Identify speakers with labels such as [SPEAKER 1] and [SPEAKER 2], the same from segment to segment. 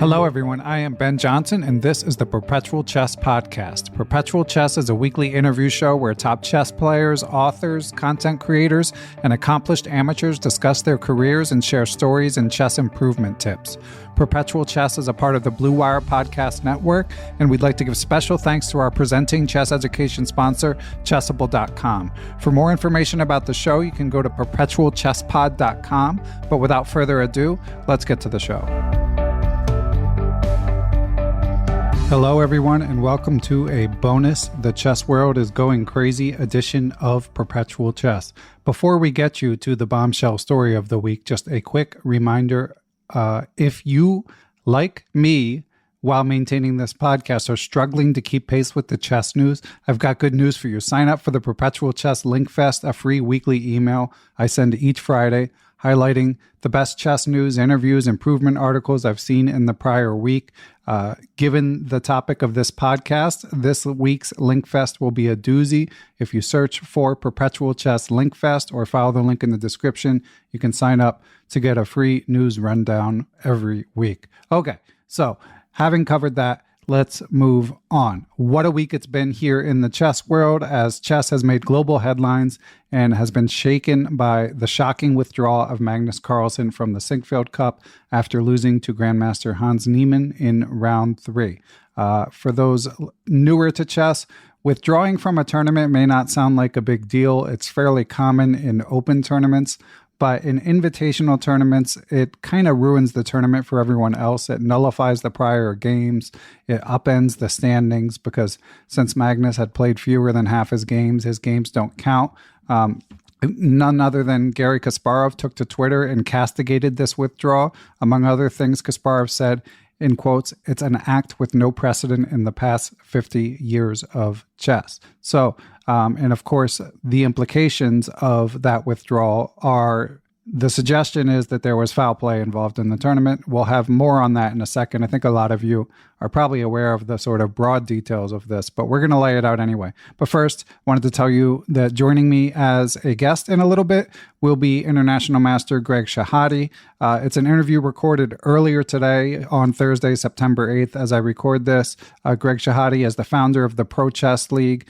[SPEAKER 1] Hello, everyone. I am Ben Johnson, and this is the Perpetual Chess Podcast. Perpetual Chess is a weekly interview show where top chess players, authors, content creators, and accomplished amateurs discuss their careers and share stories and chess improvement tips. Perpetual Chess is a part of the Blue Wire Podcast Network, and we'd like to give special thanks to our presenting chess education sponsor, Chessable.com. For more information about the show, you can go to perpetualchesspod.com. But without further ado, let's get to the show. Hello, everyone, and welcome to a bonus The Chess World is Going Crazy edition of Perpetual Chess. Before we get you to the bombshell story of the week, just a quick reminder. If you, like me, while maintaining this podcast, are struggling to keep pace with the chess news, I've got good news for you. Sign up for the Perpetual Chess Link Fest, a free weekly email I send each Friday, highlighting the best chess news, interviews, improvement articles I've seen in the prior week. Given the topic of this podcast, this week's Link Fest will be a doozy. If you search for Perpetual Chess Link Fest or follow the link in the description, you can sign up to get a free news rundown every week. Okay, so having covered that, let's move on. What a week it's been here in the chess world, as chess has made global headlines and has been shaken by the shocking withdrawal of Magnus Carlsen from the Sinquefield Cup after losing to Grandmaster Hans Niemann in round 3. For those newer to chess, withdrawing from a tournament may not sound like a big deal. It's fairly common in open tournaments. But in invitational tournaments, it kind of ruins the tournament for everyone else. It nullifies the prior games. It upends the standings because since Magnus had played fewer than half his games don't count. None other than Garry Kasparov took to Twitter and castigated this withdrawal. Among other things, Kasparov said, in quotes, "It's an act with no precedent in the past 50 years of chess." So, and of course, the implications of that withdrawal are, the suggestion is that there was foul play involved in the tournament. We'll have more on that in a second. I think a lot of you are probably aware of the sort of broad details of this, but we're going to lay it out anyway. But first, wanted to tell you that joining me as a guest in a little bit will be International Master Greg Shahade. It's an interview recorded earlier today on Thursday, September 8th. As I record this, Greg Shahade is the founder of the Pro Chess League,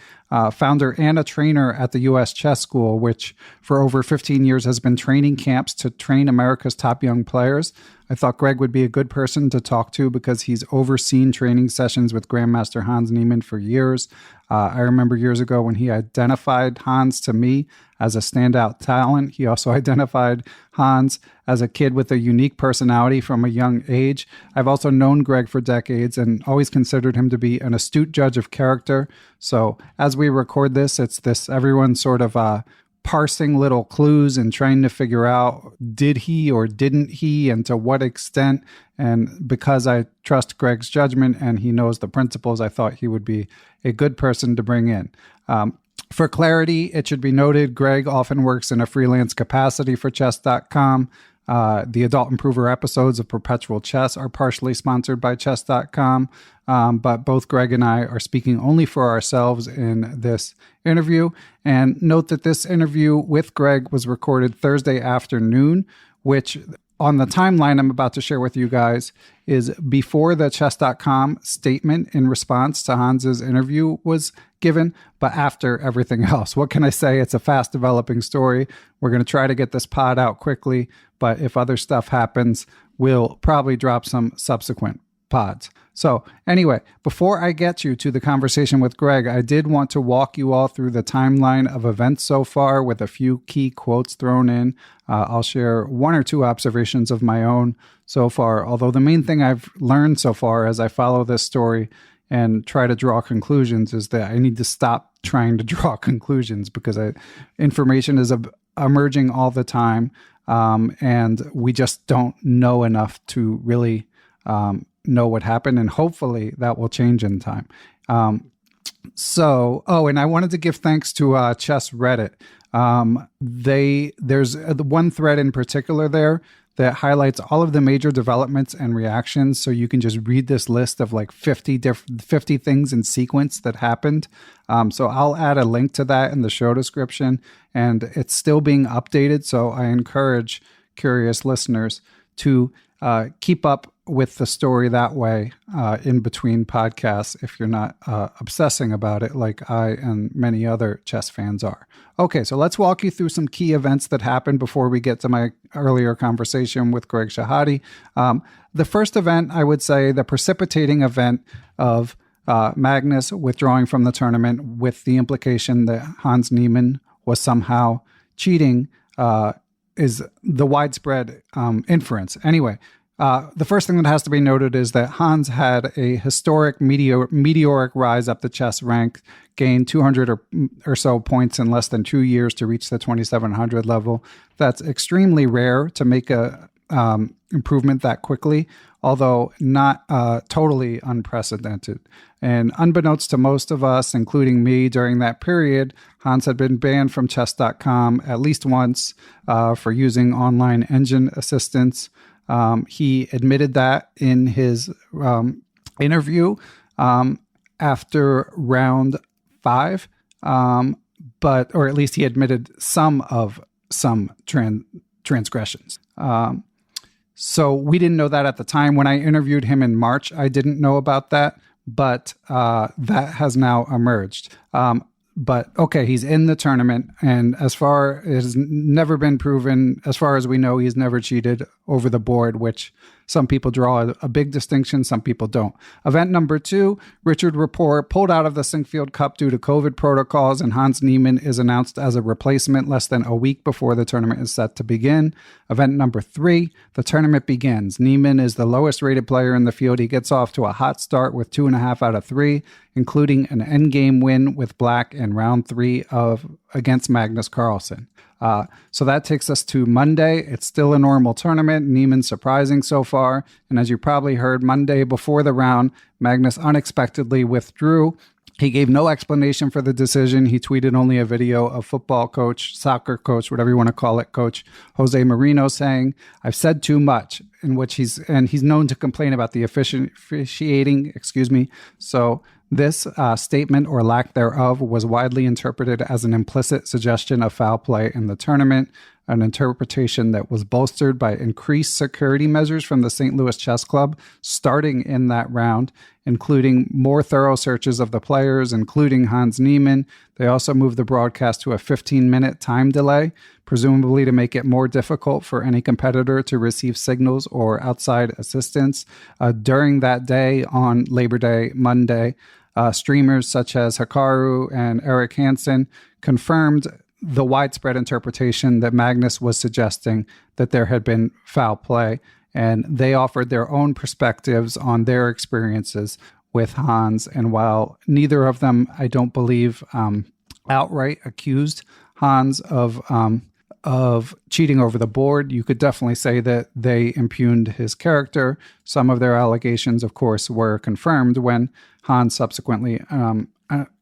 [SPEAKER 1] founder and a trainer at the U.S. Chess School, which for over 15 years has been training camps to train America's top young players. I thought Greg would be a good person to talk to because he's overseen training sessions with Grandmaster Hans Niemann for years. I remember years ago when he identified Hans to me as a standout talent. He also identified Hans as a kid with a unique personality from a young age. I've also known Greg for decades and always considered him to be an astute judge of character. So as we record this, it's this everyone sort of parsing little clues and trying to figure out, did he or didn't he, and to what extent. And because I trust Greg's judgment and he knows the principles, I thought he would be a good person to bring in. For clarity, it should be noted, Greg often works in a freelance capacity for Chess.com. The Adult Improver episodes of Perpetual Chess are partially sponsored by Chess.com, but both Greg and I are speaking only for ourselves in this interview. And note that this interview with Greg was recorded Thursday afternoon, which on the timeline I'm about to share with you guys is before the Chess.com statement in response to Hans's interview was given, but after everything else. What can I say? It's a fast developing story. We're going to try to get this pod out quickly, but if other stuff happens, we'll probably drop some subsequent pods. So anyway, before I get you to the conversation with Greg, I did want to walk you all through the timeline of events so far with a few key quotes thrown in. I'll share one or two observations of my own so far, although the main thing I've learned so far as I follow this story and try to draw conclusions is that I need to stop trying to draw conclusions because information is emerging all the time, and we just don't know enough to really know what happened, and hopefully that will change in time. And I wanted to give thanks to Chess Reddit. There's the one thread in particular there that highlights all of the major developments and reactions. So you can just read this list of like 50 things in sequence that happened. So I'll add a link to that in the show description, and it's still being updated. So I encourage curious listeners to keep up with the story that way in between podcasts if you're not obsessing about it like I and many other chess fans are. Okay, so let's walk you through some key events that happened before we get to my earlier conversation with Greg Shahade. The first event, I would say, the precipitating event of Magnus withdrawing from the tournament with the implication that Hans Niemann was somehow cheating is the widespread inference. Anyway, the first thing that has to be noted is that Hans had a historic meteoric rise up the chess rank, gained 200 or so points in less than 2 years to reach the 2700 level. That's extremely rare to make a improvement that quickly, although not totally unprecedented. And unbeknownst to most of us, including me, during that period, Hans had been banned from chess.com at least once for using online engine assistance. He admitted that in his interview after round 5, or at least he admitted some transgressions. So we didn't know that at the time. When I interviewed him in March, I didn't know about that, but that has now emerged. But okay, he's in the tournament, and as far it has never been proven, as far as we know, he's never cheated over the board, which some people draw a big distinction, some people don't. Event number 2, Richard Rapport pulled out of the Sinquefield Cup due to COVID protocols, and Hans Niemann is announced as a replacement less than a week before the tournament is set to begin. Event number 3, the tournament begins. Niemann is the lowest rated player in the field. He gets off to a hot start with 2.5 out of 3, including an endgame win with Black in round 3 against Magnus Carlsen. So that takes us to Monday. It's still a normal tournament. Niemann surprising so far. And as you probably heard, Monday before the round, Magnus unexpectedly withdrew. He gave no explanation for the decision. He tweeted only a video of football coach, soccer coach, whatever you want to call it, Coach Jose Marino saying, "I've said too much," in which he's known to complain about the officiating, So this statement or lack thereof was widely interpreted as an implicit suggestion of foul play in the tournament, an interpretation that was bolstered by increased security measures from the St. Louis Chess Club starting in that round, including more thorough searches of the players, including Hans Niemann. They also moved the broadcast to a 15-minute time delay, presumably to make it more difficult for any competitor to receive signals or outside assistance. During that day, on Labor Day, Monday, streamers such as Hikaru and Eric Hansen confirmed the widespread interpretation that Magnus was suggesting that there had been foul play, and they offered their own perspectives on their experiences with Hans. And while neither of them, I don't believe, outright accused Hans of cheating over the board, you could definitely say that they impugned his character. Some of their allegations, of course, were confirmed when Hans subsequently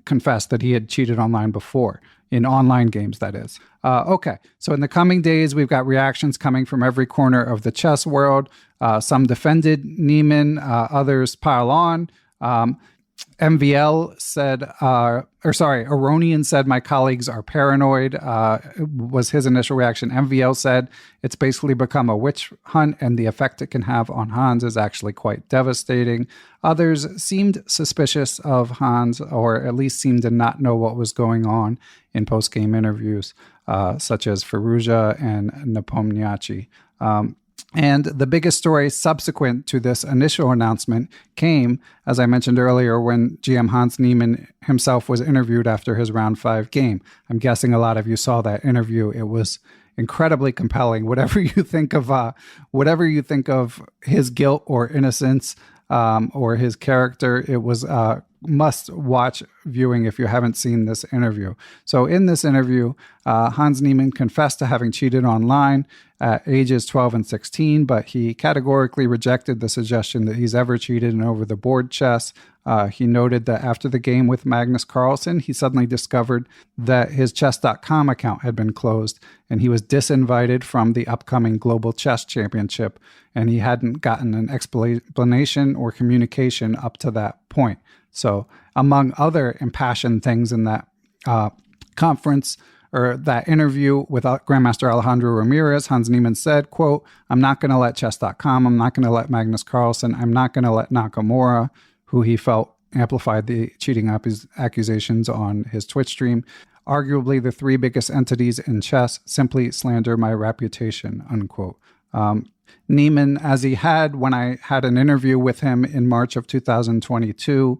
[SPEAKER 1] confessed that he had cheated online before, in online games, that is. Okay, so in the coming days, we've got reactions coming from every corner of the chess world. Some defended Niemann, others pile on. MVL said, Aronian said, "My colleagues are paranoid," was his initial reaction. MVL said, "It's basically become a witch hunt, and the effect it can have on Hans is actually quite devastating." Others seemed suspicious of Hans, or at least seemed to not know what was going on in post-game interviews, such as Firouzja and Nepomniachtchi. And the biggest story subsequent to this initial announcement came, as I mentioned earlier, when GM Hans Niemann himself was interviewed after his round 5 game. I'm guessing a lot of you saw that interview. It was incredibly compelling. Whatever you think of his guilt or innocence, or his character, it was must-watch viewing if you haven't seen this interview. So in this interview, Hans Niemann confessed to having cheated online at ages 12 and 16, but he categorically rejected the suggestion that he's ever cheated in over-the-board chess. He noted that after the game with Magnus Carlsen, he suddenly discovered that his chess.com account had been closed, and he was disinvited from the upcoming Global Chess Championship, and he hadn't gotten an explanation or communication up to that point. So among other impassioned things in that conference, that interview with Grandmaster Alejandro Ramirez, Hans Niemann said, quote, "I'm not going to let chess.com. I'm not going to let Magnus Carlsen. I'm not going to let Nakamura," who he felt amplified the cheating accusations on his Twitch stream, "arguably the three biggest entities in chess, simply slander my reputation," unquote. Niemann, as he had when I had an interview with him in March of 2022,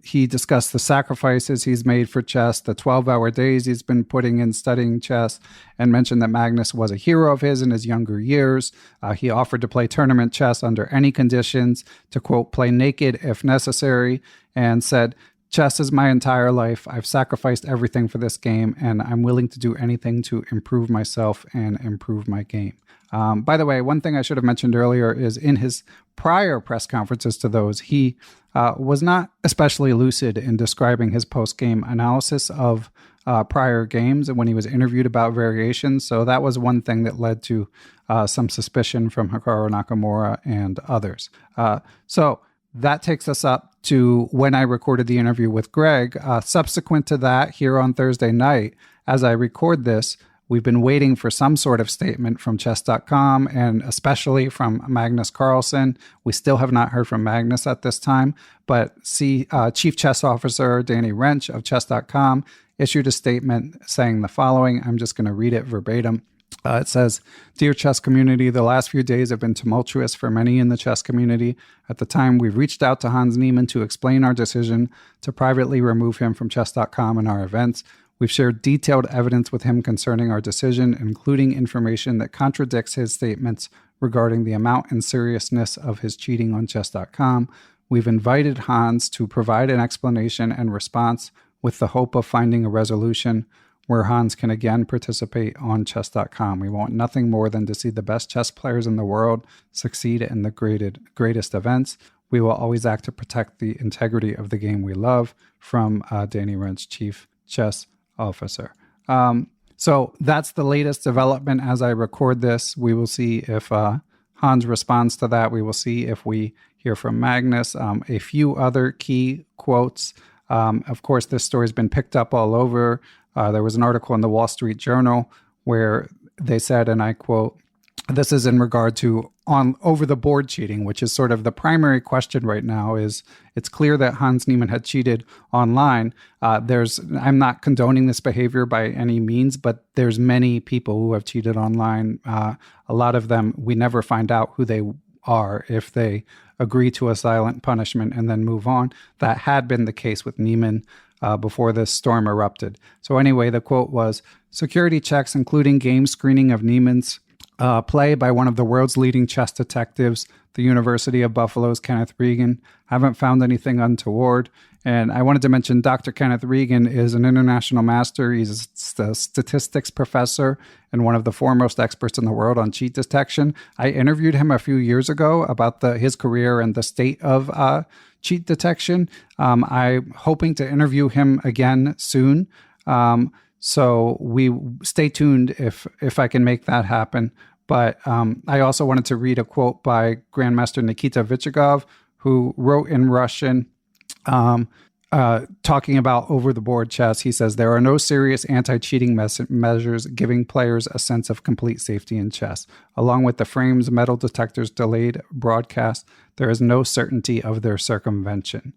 [SPEAKER 1] he discussed the sacrifices he's made for chess, the 12-hour days he's been putting in studying chess, and mentioned that Magnus was a hero of his in his younger years. He offered to play tournament chess under any conditions, to, quote, "play naked if necessary," and said, "Chess is my entire life. I've sacrificed everything for this game, and I'm willing to do anything to improve myself and improve my game." By the way, one thing I should have mentioned earlier is in his prior press conferences to those, he was not especially lucid in describing his post-game analysis of prior games and when he was interviewed about variations. So that was one thing that led to some suspicion from Hikaru Nakamura and others. So that takes us up to when I recorded the interview with Greg. Subsequent to that, here on Thursday night, as I record this, we've been waiting for some sort of statement from chess.com and especially from Magnus Carlsen. We still have not heard from Magnus at this time, but Chief Chess Officer Danny Wrench of chess.com issued a statement saying the following. I'm just going to read it verbatim. It says, "Dear chess community, the last few days have been tumultuous for many in the chess community. At the time, we reached out to Hans Niemann to explain our decision to privately remove him from chess.com and our events. We've shared detailed evidence with him concerning our decision, including information that contradicts his statements regarding the amount and seriousness of his cheating on chess.com. We've invited Hans to provide an explanation and response with the hope of finding a resolution where Hans can again participate on chess.com. We want nothing more than to see the best chess players in the world succeed in the greatest events. We will always act to protect the integrity of the game we love." From Danny Wrench, Chief Chess Officer. So that's the latest development as I record this. We will see if Hans responds to that. We will see if we hear from Magnus. A few other key quotes. Of course, this story has been picked up all over. There was an article in the Wall Street Journal where they said, and I quote, "This is in regard to on over-the-board cheating, which is sort of the primary question right now. Is it's clear that Hans Niemann had cheated online. I'm not condoning this behavior by any means, but there's many people who have cheated online. A lot of them, we never find out who they are if they agree to a silent punishment and then move on. That had been the case with Niemann before this storm erupted." So anyway, the quote was, "Security checks, including game screening of Niemann's play by one of the world's leading chess detectives, the University of Buffalo's Kenneth Regan, haven't found anything untoward." And I wanted to mention Dr. Kenneth Regan is an international master. He's a statistics professor and one of the foremost experts in the world on cheat detection. I interviewed him a few years ago about his career and the state of cheat detection. I'm hoping to interview him again soon. So we stay tuned if I can make that happen. But I also wanted to read a quote by Grandmaster Nikita Vichigov, who wrote in Russian, talking about over-the-board chess. He says, "There are no serious anti-cheating measures giving players a sense of complete safety in chess. Along with the frames, metal detectors, delayed broadcast, there is no certainty of their circumvention."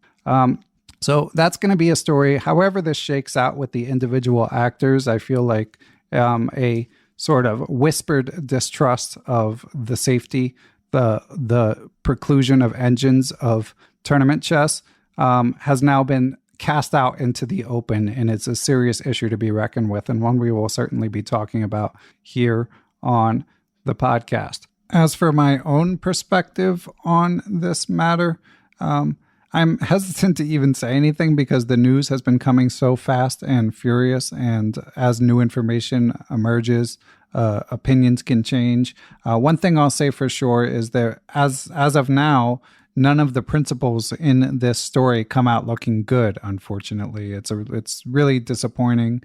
[SPEAKER 1] So that's going to be a story. However this shakes out with the individual actors, I feel like a sort of whispered distrust of the safety, the preclusion of engines of tournament chess has now been cast out into the open, and it's a serious issue to be reckoned with, and one we will certainly be talking about here on the podcast. As for my own perspective on this matter, I'm hesitant to even say anything because the news has been coming so fast and furious, and as new information emerges, opinions can change. One thing I'll say for sure is that as of now, none of the principals in this story come out looking good, unfortunately. It's really disappointing.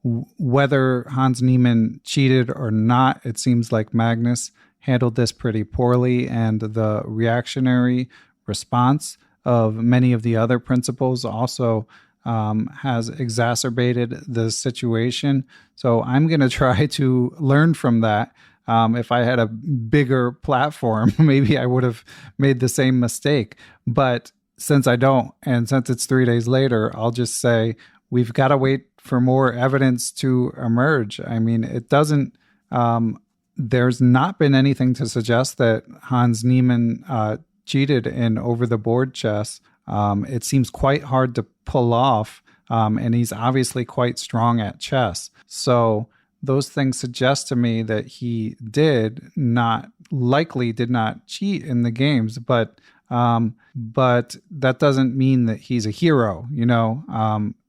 [SPEAKER 1] Whether Hans Niemann cheated or not, it seems like Magnus handled this pretty poorly, and the reactionary response of many of the other principals also has exacerbated the situation. So I'm going to try to learn from that. If I had a bigger platform, maybe I would have made the same mistake. But since I don't, and since it's 3 days later, I'll just say we've got to wait for more evidence to emerge. I mean, it doesn't, there's not been anything to suggest that Hans Niemann cheated in over the board chess. It seems quite hard to pull off, and he's obviously quite strong at chess. So those things suggest to me that he did not cheat in the games, but that doesn't mean that he's a hero.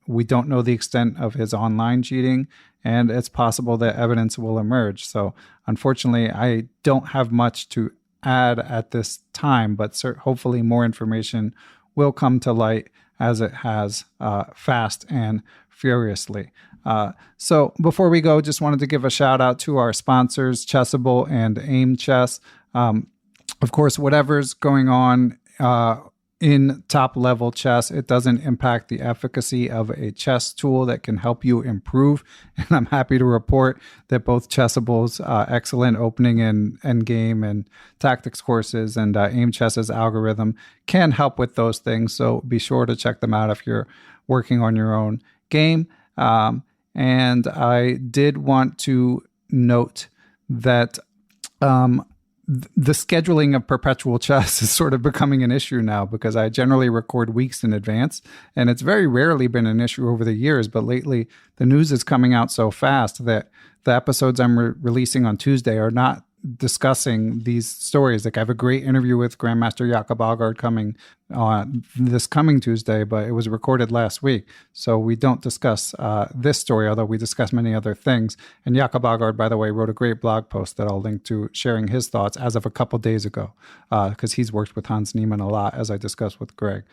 [SPEAKER 1] We don't know the extent of his online cheating, and it's possible that evidence will emerge. So unfortunately, I don't have much to add at this time, but hopefully more information will come to light as it has fast and furiously. So before we go, just wanted to give a shout out to our sponsors, Chessable and AIM Chess. Of course, whatever's going on in top level chess, it doesn't impact the efficacy of a chess tool that can help you improve. And I'm happy to report that both Chessable's excellent opening and endgame and tactics courses and AIM Chess's algorithm can help with those things. So be sure to check them out if you're working on your own game. And I did want to note that the scheduling of perpetual chess is sort of becoming an issue now, because I generally record weeks in advance, and it's very rarely been an issue over the years. But lately, the news is coming out so fast that the episodes I'm releasing on Tuesday are not discussing these stories. Like, I have a great interview with Grandmaster Jakob Aagaard coming on this coming Tuesday, but it was recorded last week. So we don't discuss this story, although we discuss many other things. And Jakob Aagaard, by the way, wrote a great blog post that I'll link to, sharing his thoughts as of a couple days ago, because he's worked with Hans Niemann a lot, as I discussed with Greg.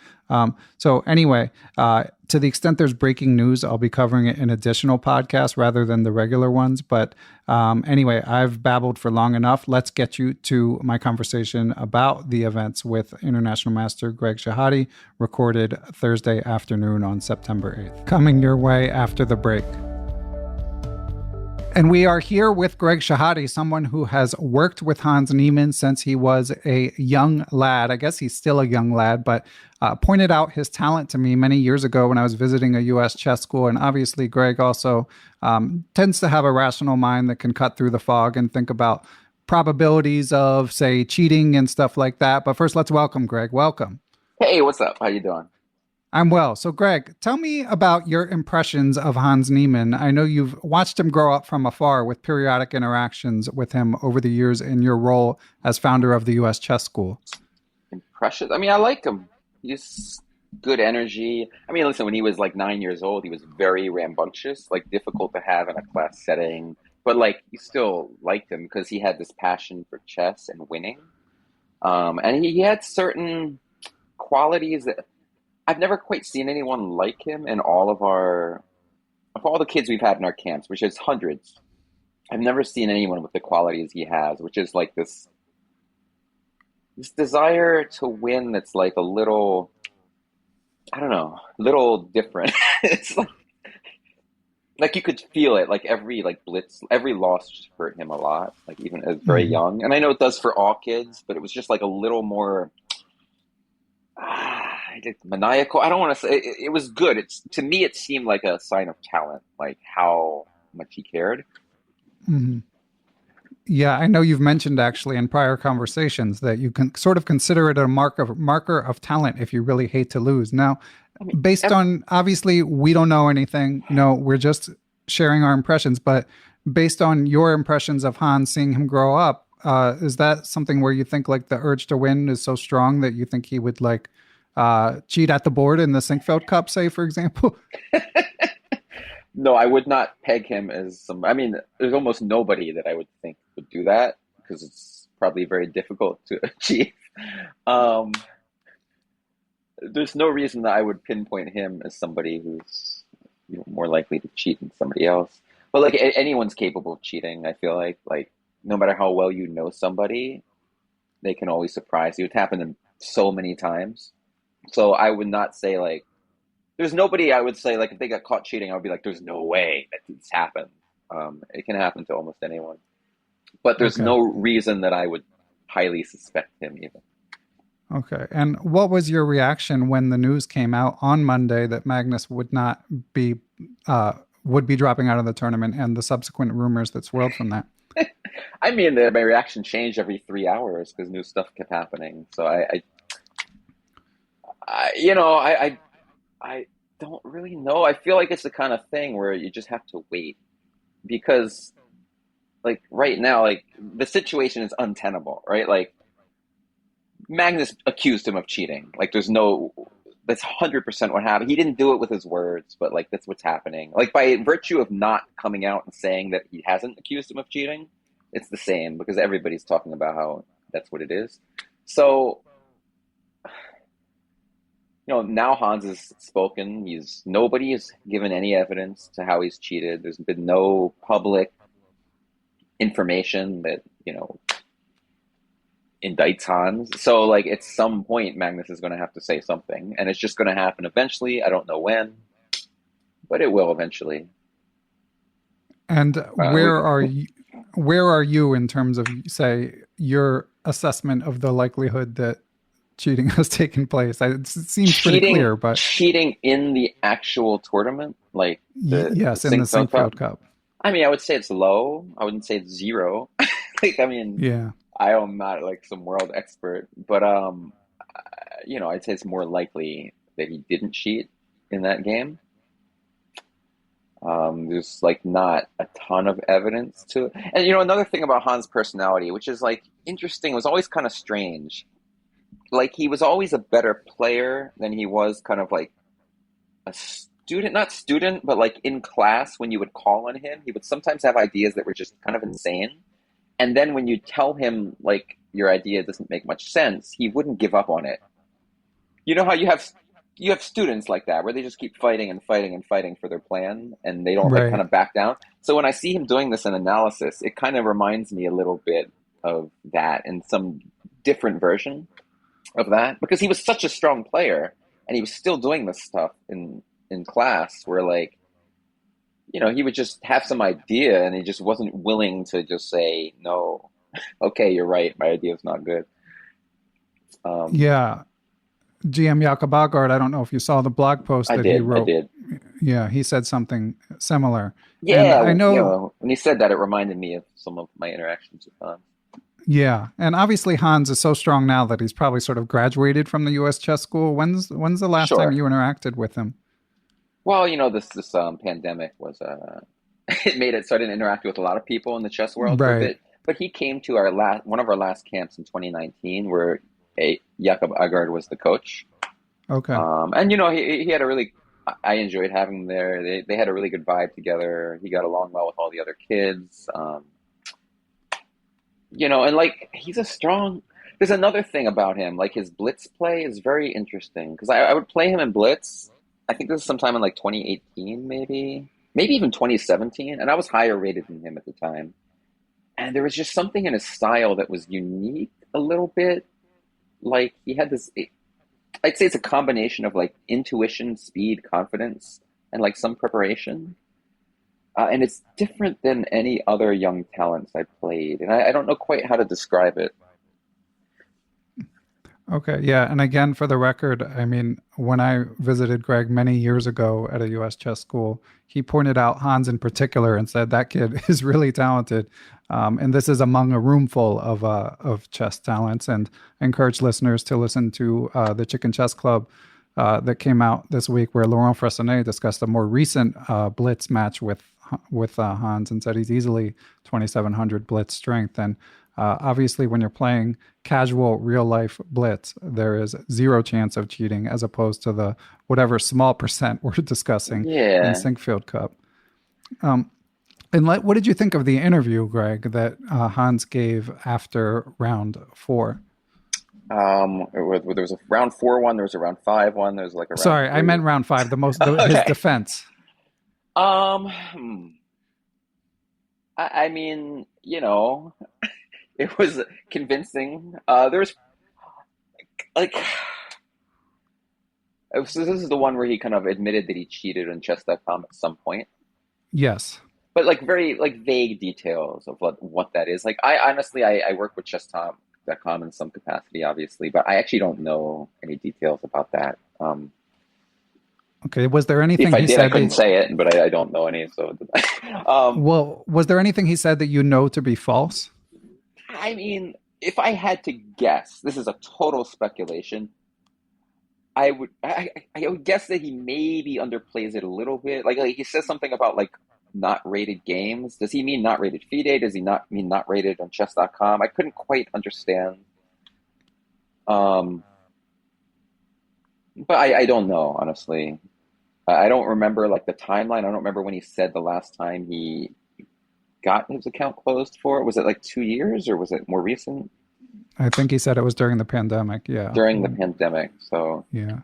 [SPEAKER 1] So anyway, to the extent there's breaking news, I'll be covering it in additional podcasts rather than the regular ones. But anyway, I've babbled for long enough. Let's get you to my conversation about the events with International Master Greg Shahade, recorded Thursday afternoon on September 8th. Coming your way after the break. And we are here with Greg Shahade, someone who has worked with Hans Niemann since he was a young lad. I guess he's still a young lad, but pointed out his talent to me many years ago when I was visiting a U.S. chess school. And obviously, Greg also tends to have a rational mind that can cut through the fog and think about probabilities of, say, cheating and stuff like that. But first, let's welcome Greg. Welcome.
[SPEAKER 2] Hey, what's up? How you doing?
[SPEAKER 1] I'm well. So, Greg, tell me about your impressions of Hans Niemann. I know you've watched him grow up from afar with periodic interactions with him over the years in your role as founder of the U.S. Chess School.
[SPEAKER 2] Impressions? I mean, I like him. He's good energy. I mean, listen, when he was like 9 years old, he was very rambunctious, like difficult to have in a class setting. But like, you still liked him because he had this passion for chess and winning. And he had certain qualities that I've never quite seen anyone like him in all of the kids we've had in our camps, which is hundreds. I've never seen anyone with the qualities he has, which is like this desire to win that's like a little, I don't know, little different. It's like you could feel it, like every like blitz, every loss hurt him a lot, like even as very young. And I know it does for all kids, but it was just like a little more maniacal. I don't want to say it was good. To me, it seemed like a sign of talent, like how much he cared.
[SPEAKER 1] Mm-hmm. Yeah, I know you've mentioned actually in prior conversations that you can sort of consider it a marker of talent if you really hate to lose. Now,
[SPEAKER 2] I mean,
[SPEAKER 1] based on, obviously, we don't know anything. We're just sharing our impressions. But based on your impressions of Hans, seeing him grow up, is that something where you think like the urge to win is so strong that you think he would like cheat at the board in the Sinquefield Cup, say, for example?
[SPEAKER 2] No, I would not peg him as some. I mean, there's almost nobody that I would think would do that because it's probably very difficult to achieve. There's no reason that I would pinpoint him as somebody who's more likely to cheat than somebody else. But like anyone's capable of cheating, I feel like no matter how well you know somebody, they can always surprise you. It's happened so many times. So I would not say like there's nobody I would say like if they got caught cheating, I would be like, there's no way that this happened. It can happen to almost anyone, but there's
[SPEAKER 1] Okay.
[SPEAKER 2] no reason that I would highly suspect him even.
[SPEAKER 1] Okay. And what was your reaction when the news came out on Monday that Magnus be uh, would be dropping out of the tournament and the subsequent rumors that swirled from that?
[SPEAKER 2] I mean, my reaction changed every 3 hours because new stuff kept happening. So I don't really know. I feel like it's the kind of thing where you just have to wait because, like, right now, like, the situation is untenable, right? Like, Magnus accused him of cheating. Like, that's 100% what happened. He didn't do it with his words, but, like, that's what's happening. Like, by virtue of not coming out and saying that he hasn't accused him of cheating, it's the same because everybody's talking about how that's what it is. So, now Hans has spoken. Nobody has given any evidence to how he's cheated. There's been no public information that, indicts Hans. So, like, at some point, Magnus is going to have to say something, and it's just going to happen eventually. I don't know when, but it will eventually.
[SPEAKER 1] And
[SPEAKER 2] We,
[SPEAKER 1] where are you in terms of, say, your assessment of the likelihood that cheating has taken place? It seems pretty
[SPEAKER 2] cheating,
[SPEAKER 1] clear, but
[SPEAKER 2] cheating in the actual tournament, like the
[SPEAKER 1] yes, in the
[SPEAKER 2] Sinquefield Cup.
[SPEAKER 1] Sinquefield Cup.
[SPEAKER 2] I mean, I would say it's low. I wouldn't say it's zero. Like, I mean,
[SPEAKER 1] Yeah.
[SPEAKER 2] I am not like some world expert, but I'd say it's more likely that he didn't cheat in that game. There's like not a ton of evidence to it. And another thing about Hans' personality, which is like interesting, was always kind of strange. Like he was always a better player than he was kind of like a student, not student, but like in class when you would call on him, he would sometimes have ideas that were just kind of insane. And then when you tell him like your idea doesn't make much sense, he wouldn't give up on it. You know how you have students like that where they just keep fighting and fighting and fighting for their plan and they don't like kind
[SPEAKER 1] Right.
[SPEAKER 2] of back down. So when I see him doing this in analysis, it kind of reminds me a little bit of that in some different version of that because he was such a strong player and he was still doing this stuff in class where like he would just have some idea and he just wasn't willing to just say no. Okay, you're right, my idea is not good. um
[SPEAKER 1] Yeah. GM Jakob Agard, I don't know if you saw the blog post
[SPEAKER 2] I
[SPEAKER 1] that he
[SPEAKER 2] did, I
[SPEAKER 1] wrote.
[SPEAKER 2] did.
[SPEAKER 1] Yeah, he said something similar. And
[SPEAKER 2] Yeah,
[SPEAKER 1] I know,
[SPEAKER 2] when he said that, it reminded me of some of my interactions with Hans.
[SPEAKER 1] yeah. And obviously Hans is so strong now that he's probably sort of graduated from the US chess school. When's the last time
[SPEAKER 2] Sure.
[SPEAKER 1] you interacted with him?
[SPEAKER 2] Well, this pandemic was it made it so I didn't interact with a lot of people in the chess world for a
[SPEAKER 1] Right.
[SPEAKER 2] bit. But he came to our one of our last camps in 2019, where Jakob Agard was the coach.
[SPEAKER 1] Okay.
[SPEAKER 2] And he had a really I enjoyed having him there. They had a really good vibe together. He got along well with all the other kids. And like he's a strong. There's another thing about him, like his blitz play is very interesting because I would play him in blitz. I think this is sometime in like 2018, maybe even 2017, and I was higher rated than him at the time. And there was just something in his style that was unique a little bit. Like he had this. I'd say it's a combination of like intuition, speed, confidence, and like some preparation. And it's different than any other young talents I played, and I don't know quite how to describe it.
[SPEAKER 1] Okay. Yeah. And again, for the record, I mean, when I visited Greg many years ago at a US chess school, he pointed out Hans in particular and said that kid is really talented. And this is among a room full of chess talents. And I encourage listeners to listen to the Chicken Chess Club that came out this week, where Laurent Fressonnet discussed a more recent blitz match with Hans and said he's easily 2,700 blitz strength. And obviously, when you're playing casual real life blitz, there is zero chance of cheating as opposed to the whatever small percent we're discussing in
[SPEAKER 2] Yeah.
[SPEAKER 1] Sinquefield Cup. And what did you think of the interview, Greg, that Hans gave after round four?
[SPEAKER 2] There was a round 4 one, there was a round 5 one, there was like a round
[SPEAKER 1] Sorry, I
[SPEAKER 2] three.
[SPEAKER 1] meant round five. His
[SPEAKER 2] Okay.
[SPEAKER 1] defense.
[SPEAKER 2] Hmm. I mean, it was convincing. There was like So this is the one where he kind of admitted that he cheated on chess.com at some point,
[SPEAKER 1] Yes.
[SPEAKER 2] but like very like vague details of what that is. Like I honestly, I work with chess.com in some capacity, obviously, but I actually don't know any details about that.
[SPEAKER 1] Okay. Was there
[SPEAKER 2] If
[SPEAKER 1] anything
[SPEAKER 2] I
[SPEAKER 1] he
[SPEAKER 2] did, I
[SPEAKER 1] said
[SPEAKER 2] couldn't
[SPEAKER 1] that,
[SPEAKER 2] say it, but I don't know any. So,
[SPEAKER 1] well, was there anything he said that you know to be false?
[SPEAKER 2] I mean, if I had to guess, this is a total speculation. I would guess that he maybe underplays it a little bit. Like he says something about like not rated games. Does he mean not rated FIDE? Does he not mean not rated on chess.com? I couldn't quite understand. Um, but I don't know, honestly. I don't remember like the timeline. I don't remember when he said the last time he got his account closed for it. Was it like 2 years or was it more recent?
[SPEAKER 1] I think he said it was during the pandemic. Yeah.
[SPEAKER 2] During the pandemic. So
[SPEAKER 1] Yeah.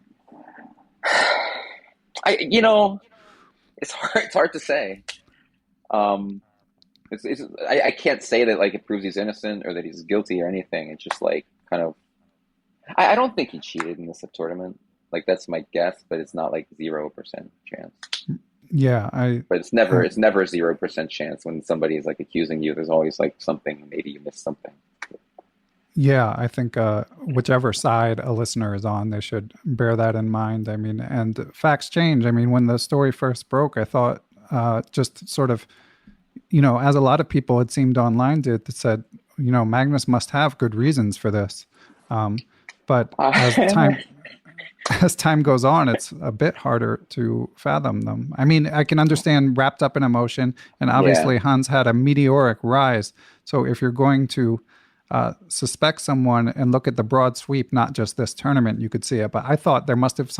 [SPEAKER 2] you know, it's hard to say. Um, I can't say that like it proves he's innocent or that he's guilty or anything. It's just like kind of I don't think he cheated in this tournament. Like that's my guess, but it's not like 0% chance.
[SPEAKER 1] Yeah.
[SPEAKER 2] But
[SPEAKER 1] I
[SPEAKER 2] it's never 0% chance when somebody is like accusing you. There's always like something, maybe you missed something.
[SPEAKER 1] Yeah, I think whichever side a listener is on, they should bear that in mind. I mean, and facts change. I mean, when the story first broke, I thought just sort of, as a lot of people it seemed online did, that said, Magnus must have good reasons for this. But as time goes on, it's a bit harder to fathom them. I mean, I can understand wrapped up in emotion, and
[SPEAKER 2] Yeah.
[SPEAKER 1] obviously Hans had a meteoric rise. So if you're going to suspect someone and look at the broad sweep, not just this tournament, you could see it. But I thought there must have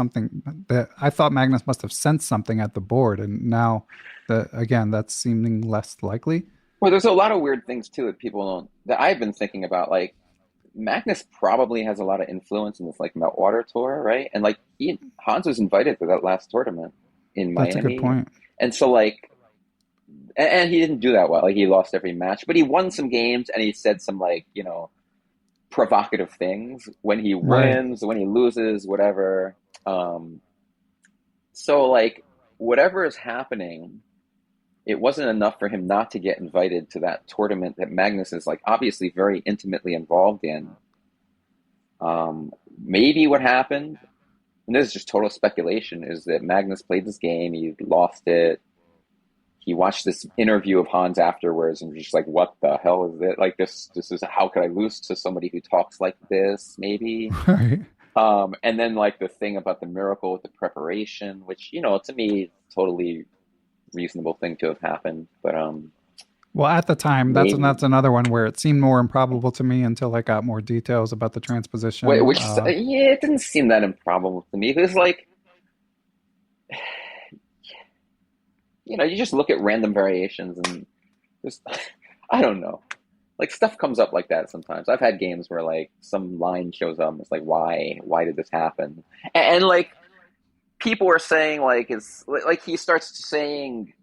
[SPEAKER 1] I thought Magnus must have sensed something at the board, and now again, that's seeming less likely.
[SPEAKER 2] Well, there's a lot of weird things too that people don't that I've been thinking about. Like Magnus probably has a lot of influence in this like Meltwater tour, right? And like Hans was invited to that last tournament in
[SPEAKER 1] That's a good
[SPEAKER 2] Miami,
[SPEAKER 1] point.
[SPEAKER 2] and so like, and he didn't do that well. Like he lost every match, but he won some games, and he said some like provocative things when he
[SPEAKER 1] Right.
[SPEAKER 2] wins, when he loses, whatever. Um, so like whatever is happening, it wasn't enough for him not to get invited to that tournament that Magnus is like obviously very intimately involved in. Maybe what happened, and this is just total speculation, is that Magnus played this game, he lost it. He watched this interview of Hans afterwards and was just like, "What the hell is it? Like this is how could I lose to somebody who talks like this?" Maybe.
[SPEAKER 1] Right.
[SPEAKER 2] And then like the thing about the miracle with the preparation, which to me, totally reasonable thing to have happened. But
[SPEAKER 1] Well, at the time,
[SPEAKER 2] maybe
[SPEAKER 1] that's another one where it seemed more improbable to me until I got more details about the transposition.
[SPEAKER 2] which yeah, it didn't seem that improbable to me. It was like you just look at random variations and just I don't know. Like stuff comes up like that sometimes. I've had games where like some line shows up and it's like why did this happen? And like people were saying like it's like he starts saying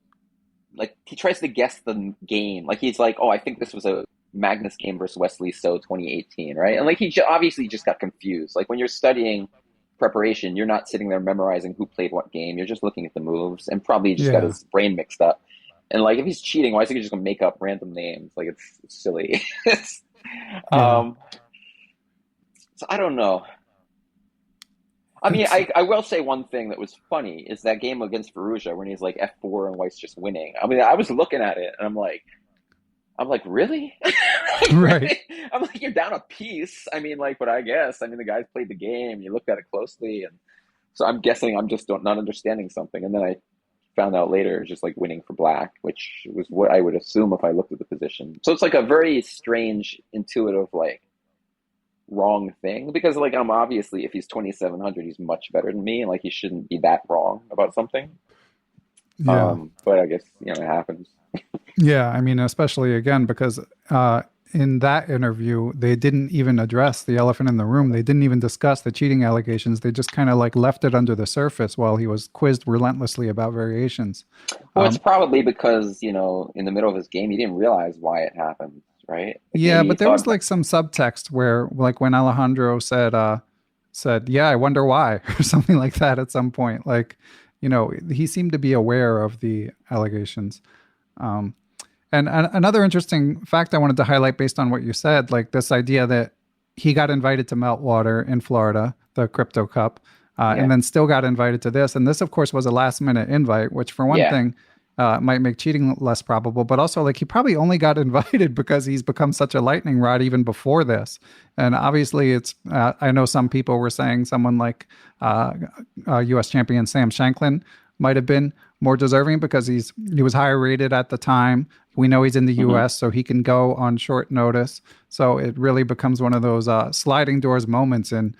[SPEAKER 2] like he tries to guess the game. Like he's like, "Oh, I think this was a Magnus game versus Wesley So 2018, right?" And like he obviously just got confused. Like when you're studying preparation, you're not sitting there memorizing who played what game. You're just looking at the moves and probably just got
[SPEAKER 1] Yeah.
[SPEAKER 2] his brain mixed up. And like if he's cheating, why is he just gonna make up random names? Like it's silly.
[SPEAKER 1] Yeah.
[SPEAKER 2] um, so I don't know. I mean,
[SPEAKER 1] It's
[SPEAKER 2] I will say one thing that was funny is that game against Ferrugia when he's like F4 and White's just winning. I mean, I was looking at it and I'm like, really? Like,
[SPEAKER 1] right.
[SPEAKER 2] really? I'm like, you're down a piece. I mean, like, but I guess, I mean, the guys played the game. You looked at it closely, and so I'm guessing I'm just not understanding something. And then I found out later it was just like winning for black, which was what I would assume if I looked at the position. So it's like a very strange, intuitive, like wrong thing because like I'm obviously if he's 2700, he's much better than me, and like he shouldn't be that wrong about something.
[SPEAKER 1] Yeah.
[SPEAKER 2] But I guess it happens.
[SPEAKER 1] Yeah. I mean, especially again, because in that interview, they didn't even address the elephant in the room. They didn't even discuss the cheating allegations. They just kind of like left it under the surface while he was quizzed relentlessly about variations.
[SPEAKER 2] Well, it's
[SPEAKER 1] Um,
[SPEAKER 2] probably because, in the middle of his game, he didn't realize why it happened, right? Like
[SPEAKER 1] yeah,
[SPEAKER 2] maybe he
[SPEAKER 1] but there was
[SPEAKER 2] thought,
[SPEAKER 1] like some subtext where, like, when Alejandro said said, "Yeah, I wonder why," or something like that at some point. Like, he seemed to be aware of the allegations. Um, and another interesting fact I wanted to highlight based on what you said, like this idea that he got invited to Meltwater in Florida, the Crypto Cup, and then still got invited to this. And this, of course, was a last minute invite, which for one thing might make cheating less probable, but also like he probably only got invited because he's become such a lightning rod even before this. And obviously it's, I know some people were saying someone like US champion Sam Shanklin might have been more deserving because he was higher rated at the time. We know he's in the US, so he can go on short notice. So it really becomes one of those sliding doors moments in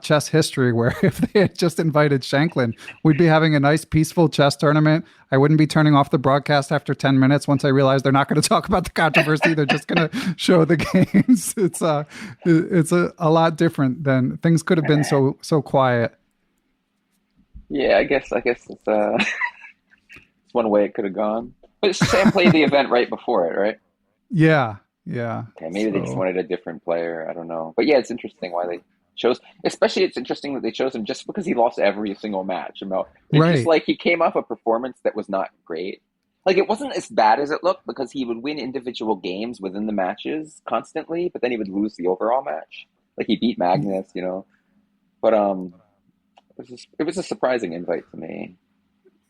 [SPEAKER 1] chess history where if they had just invited Shanklin, we'd be having a nice, peaceful chess tournament. I wouldn't be turning off the broadcast after 10 minutes once I realized they're not going to talk about the controversy. They're just going to show the games. It's a lot different than things could have been so quiet.
[SPEAKER 2] Yeah, I guess it's it's one way it could have gone. But Sam played the event right before it, right?
[SPEAKER 1] Yeah.
[SPEAKER 2] Okay, maybe they just wanted a different player. I don't know. But yeah, it's interesting why they chose. Especially, it's interesting that they chose him just because he lost every single match. It's just like he came off a performance that was not great. Like it wasn't as bad as it looked because he would win individual games within the matches constantly, but then he would lose the overall match. Like he beat Magnus, But it was a surprising invite to me.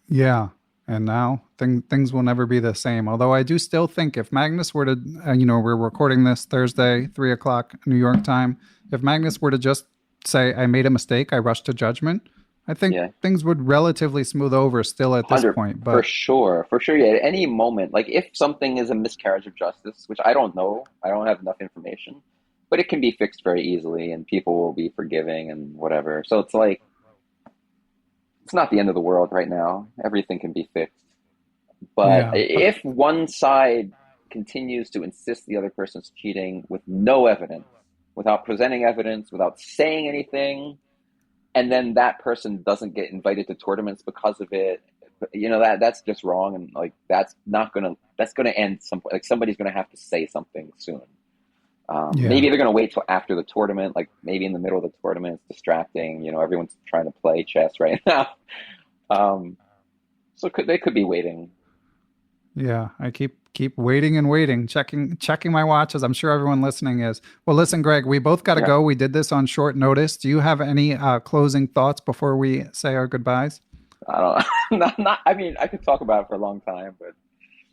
[SPEAKER 1] Yeah. And now things will never be the same. Although I do still think if Magnus were to, we're recording this Thursday, 3:00 New York time. If Magnus were to just say, I made a mistake, I rushed to judgment, I think things would relatively smooth over still at this point. But
[SPEAKER 2] For sure. Yeah, at any moment, like if something is a miscarriage of justice, which I don't know, I don't have enough information, but it can be fixed very easily and people will be forgiving and whatever. So it's like, it's not the end of the world right now. Everything can be fixed. But if one side continues to insist the other person's cheating with no evidence, without presenting evidence, without saying anything, and then that person doesn't get invited to tournaments because of it, that's just wrong. And like, that's going to end like somebody's going to have to say something soon. Maybe they're going to wait till after the tournament, like maybe in the middle of the tournament. It's distracting. Everyone's trying to play chess right now. So they could be waiting.
[SPEAKER 1] Yeah, I keep waiting and waiting, checking my watch, as I'm sure everyone listening is. Well, listen, Greg, we both got to go. We did this on short notice. Do you have any closing thoughts before we say our goodbyes?
[SPEAKER 2] I don't know. I mean, I could talk about it for a long time, but.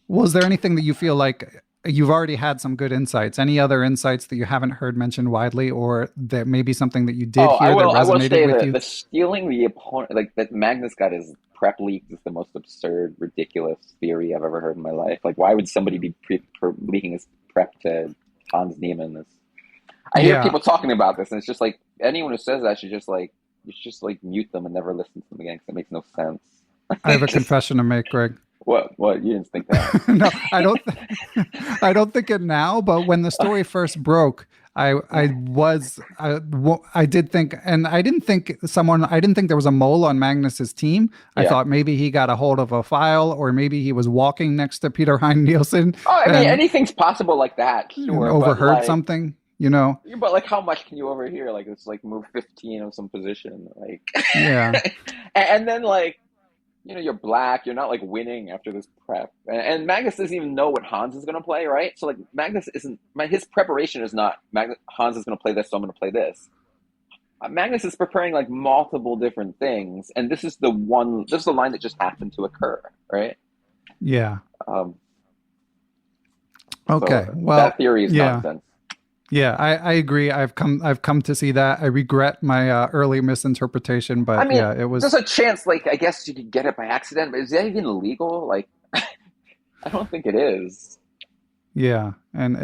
[SPEAKER 1] Well, is there anything that you feel like you've already had some good insights? Any other insights that you haven't heard mentioned widely, or that maybe something that you did hear that resonated with you?
[SPEAKER 2] The stealing the opponent, like that Magnus got his prep leaked, is the most absurd, ridiculous theory I've ever heard in my life. Like, why would somebody be leaking his prep to Hans Niemann? I hear people talking about this, and it's just like anyone who says that should just mute them and never listen to them again because it makes no sense.
[SPEAKER 1] I have a confession to make, Greg.
[SPEAKER 2] What? You didn't think that?
[SPEAKER 1] No, I don't think it now. But when the story first broke, I did think, and I didn't think there was a mole on Magnus's team. I thought maybe he got a hold of a file, or maybe he was walking next to Peter Hein Nielsen.
[SPEAKER 2] Oh, I mean, anything's possible like that. Sure,
[SPEAKER 1] overheard something.
[SPEAKER 2] But like, how much can you overhear? Like, it's like move 15 of some position, like and then like. You're black. You're not like winning after this prep, and Magnus doesn't even know what Hans is going to play, right? So like, Magnus isn't. His preparation is not Hans is going to play this, so I'm going to play this. Magnus is preparing like multiple different things, and this is the line that just happened to occur, right?
[SPEAKER 1] Yeah.
[SPEAKER 2] Okay. Well, that theory is nonsense.
[SPEAKER 1] Yeah, I agree. I've come to see that. I regret my early misinterpretation, but it was.
[SPEAKER 2] There's a chance, like, I guess you could get it by accident, but is that even illegal? Like, I don't think it is.
[SPEAKER 1] Yeah, and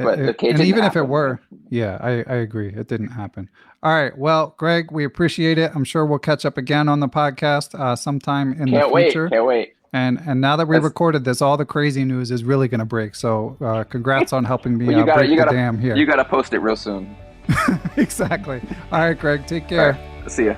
[SPEAKER 1] even if it were, I agree. It didn't happen. All right. Well, Greg, we appreciate it. I'm sure we'll catch up again on the podcast sometime in the future.
[SPEAKER 2] Can't wait.
[SPEAKER 1] And now that we recorded this, all the crazy news is really going to break. So congrats on helping me break the dam here.
[SPEAKER 2] You got to post it real soon.
[SPEAKER 1] Exactly. All right, Greg, take care.
[SPEAKER 2] Right, see ya.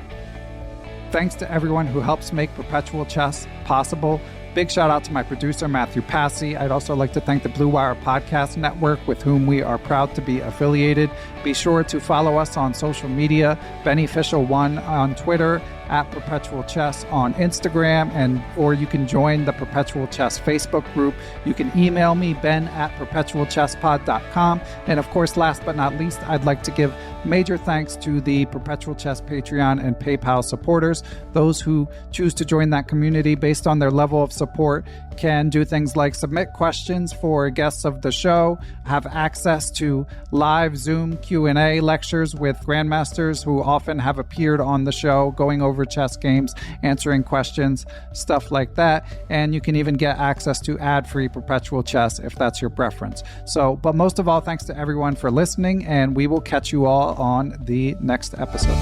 [SPEAKER 1] Thanks to everyone who helps make Perpetual Chess possible. Big shout out to my producer, Matthew Passy. I'd also like to thank the Blue Wire Podcast Network, with whom we are proud to be affiliated. Be sure to follow us on social media, Beneficial1 on Twitter, at Perpetual Chess on Instagram, or you can join the Perpetual Chess Facebook group. You can email me, ben@perpetualchesspod.com. And of course, last but not least, I'd like to give major thanks to the Perpetual Chess Patreon and PayPal supporters. Those who choose to join that community based on their level of support can do things like submit questions for guests of the show, have access to live Zoom Q&A lectures with grandmasters who often have appeared on the show, going over chess games, answering questions, stuff like that. And you can even get access to ad-free Perpetual Chess if that's your preference. But most of all, thanks to everyone for listening, and we will catch you all on the next episode.